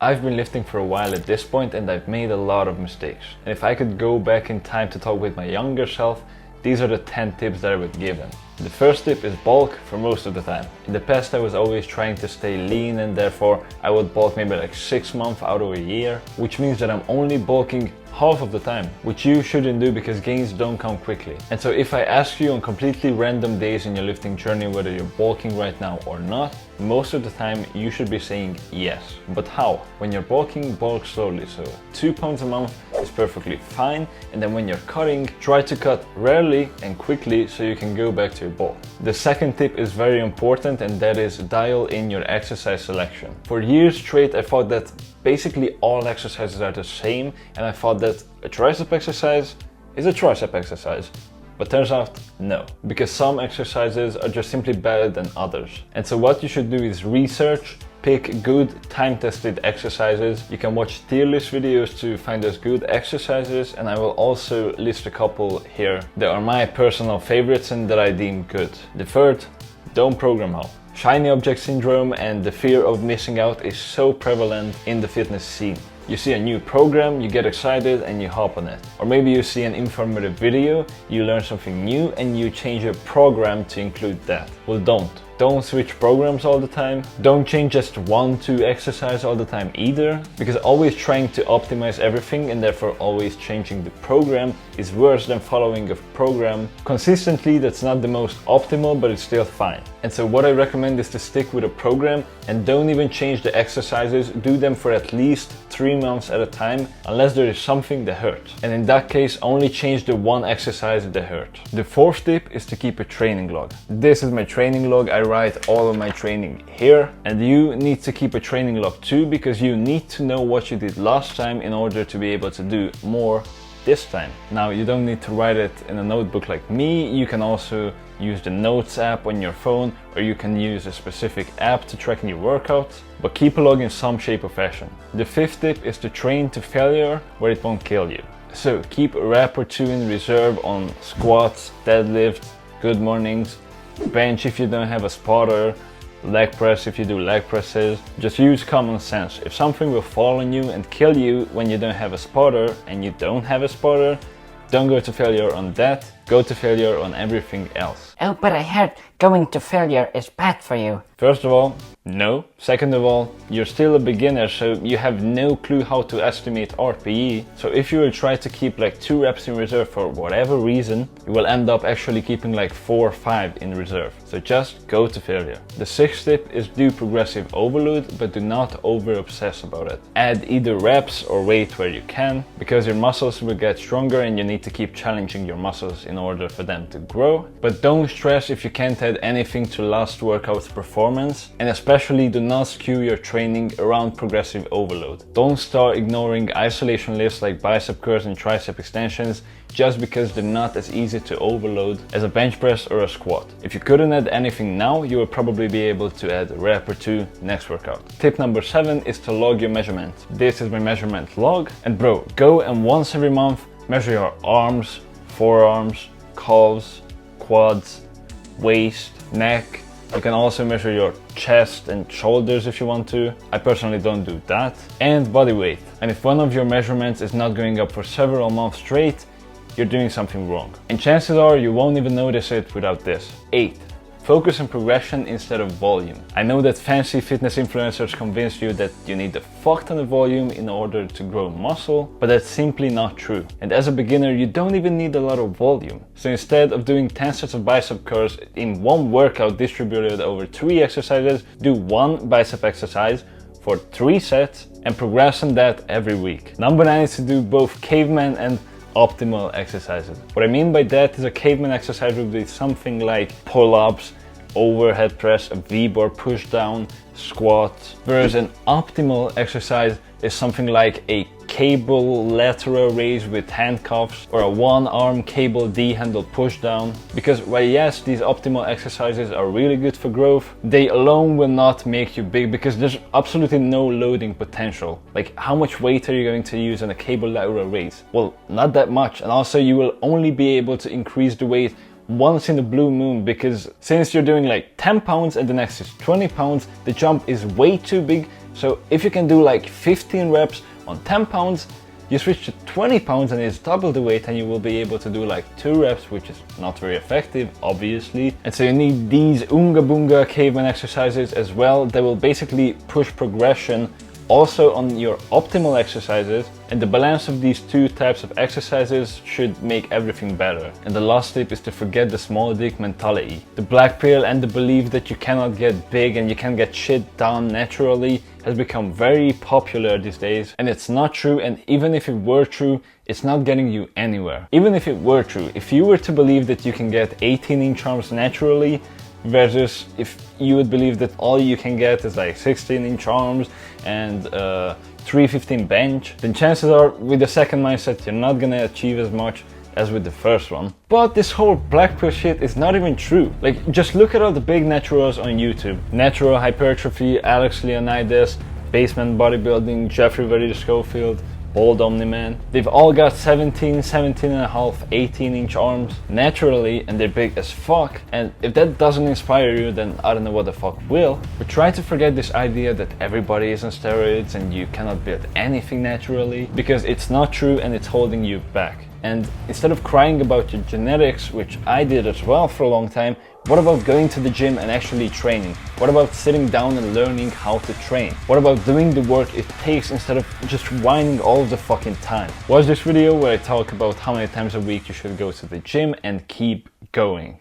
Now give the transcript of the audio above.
I've been lifting for a while at this point and I've made a lot of mistakes. And if I could go back in time to talk with my younger self, these are the 10 tips that I would give him. The first tip is bulk for most of the time. In the past I was always trying to stay lean and therefore I would bulk maybe like 6 months out of a year, which means that I'm only bulking half of the time, which you shouldn't do because gains don't come quickly. And so if I ask you on completely random days in your lifting journey whether you're bulking right now or not, most of the time you should be saying yes. But how? When you're bulking, bulk slowly. So 2 pounds a month is perfectly fine. And then when you're cutting, try to cut rarely and quickly so you can go back to your bulk. The second tip is very important, and that is dial in your exercise selection. For years straight I thought that basically all exercises are the same, and I thought that a tricep exercise is a tricep exercise. But turns out, no, because some exercises are just simply better than others. And so what you should do is research, pick good time-tested exercises. You can watch tier list videos to find those good exercises, and I will also list a couple here that are my personal favorites and that I deem good. The third, don't program hop. Shiny object syndrome and the fear of missing out is so prevalent in the fitness scene. You see a new program, you get excited and you hop on it. Or maybe you see an informative video, you learn something new and you change your program to include that. Well, don't. Don't switch programs all the time. Don't change just one to exercise all the time either, because always trying to optimize everything and therefore always changing the program is worse than following a program consistently that's not the most optimal, but it's still fine. And so what I recommend is to stick with a program and don't even change the exercises. Do them for at least 3 months at a time, unless there is something that hurts. And in that case, only change the one exercise that hurt. The fourth tip is to keep a training log. This is my training log. I write all of my training here, and you need to keep a training log too, because you need to know what you did last time in order to be able to do more this time. Now, you don't need to write it in a notebook like me. You can also use the Notes app on your phone, or you can use a specific app to track your workouts, but keep a log in some shape or fashion. The fifth tip is to train to failure where it won't kill you. So keep a rep or two in reserve on squats, deadlift, good mornings, bench if you don't have a spotter, leg press if you do leg presses. Just use common sense. If something will fall on you and kill you when you don't have a spotter and you don't have a spotter, don't go to failure on that, go to failure on everything else. Oh, but I heard going to failure is bad for you. First of all, no. Second of all, you're still a beginner, so you have no clue how to estimate RPE. So if you will try to keep like 2 reps in reserve for whatever reason, you will end up actually keeping like 4 or 5 in reserve. So just go to failure. The sixth tip is do progressive overload, but do not over obsess about it. Add either reps or weight where you can, because your muscles will get stronger and you need to keep challenging your muscles in order for them to grow. But don't stress if you can't add anything to last workout's performance, and especially do not skew your training around progressive overload. Don't start ignoring isolation lifts like bicep curls and tricep extensions just because they're not as easy to overload as a bench press or a squat. If you couldn't add anything now, you will probably be able to add a rep or 2 next workout. Tip number 7 is to log your measurements. This is my measurement log, and bro, go and once every month measure your arms, forearms, calves, quads, waist, neck. You can also measure your chest and shoulders if you want to. I personally don't do that. And body weight. And if one of your measurements is not going up for several months straight, you're doing something wrong. And chances are you won't even notice it without this. 8. Focus on progression instead of volume. I know that fancy fitness influencers convince you that you need a fuck ton of volume in order to grow muscle, but that's simply not true. And as a beginner, you don't even need a lot of volume. So instead of doing 10 sets of bicep curls in one workout distributed over 3 exercises, do 1 bicep exercise for 3 sets and progress on that every week. Number 9 is to do both caveman and optimal exercises. What I mean by that is a caveman exercise would be something like pull-ups, overhead press, a V-bar push down, squat, whereas an optimal exercise is something like a cable lateral raise with handcuffs or a one-arm cable D-handle push down. Because while yes, these optimal exercises are really good for growth, they alone will not make you big because there's absolutely no loading potential. Like, how much weight are you going to use on a cable lateral raise? Well, not that much. And also you will only be able to increase the weight once in a blue moon, because since you're doing like 10 pounds and the next is 20 pounds, the jump is way too big, So if you can do like 15 reps on 10 pounds, you switch to 20 pounds and it's double the weight, and you will be able to do like 2 reps, which is not very effective, obviously. And so you need these Oonga Boonga Caveman exercises as well. They will basically push progression also on your optimal exercises, and the balance of these two types of exercises should make everything better. And the last tip is to forget the small dick mentality. The black pill and the belief that you cannot get big and you can get shit done naturally has become very popular these days, and it's not true. And even if it were true, it's not getting you anywhere. Even if it were true, if you were to believe that you can get 18-inch arms naturally, versus if you would believe that all you can get is like 16-inch arms and 315 bench, then chances are with the second mindset you're not gonna achieve as much as with the first one. But this whole black pill shit is not even true. Like, just look at all the big naturals on YouTube. Natural Hypertrophy, Alex Leonidas, Basement Bodybuilding, Jeffrey Verita Schofield, Bold Omni-Man. They've all got 17, 17 and a half, 18-inch arms naturally, and they're big as fuck. And if that doesn't inspire you, then I don't know what the fuck will. But try to forget this idea that everybody is on steroids and you cannot build anything naturally, because it's not true and it's holding you back. And instead of crying about your genetics, which I did as well for a long time, what about going to the gym and actually training? What about sitting down and learning how to train? What about doing the work it takes instead of just whining all the fucking time? Watch this video where I talk about how many times a week you should go to the gym and keep going.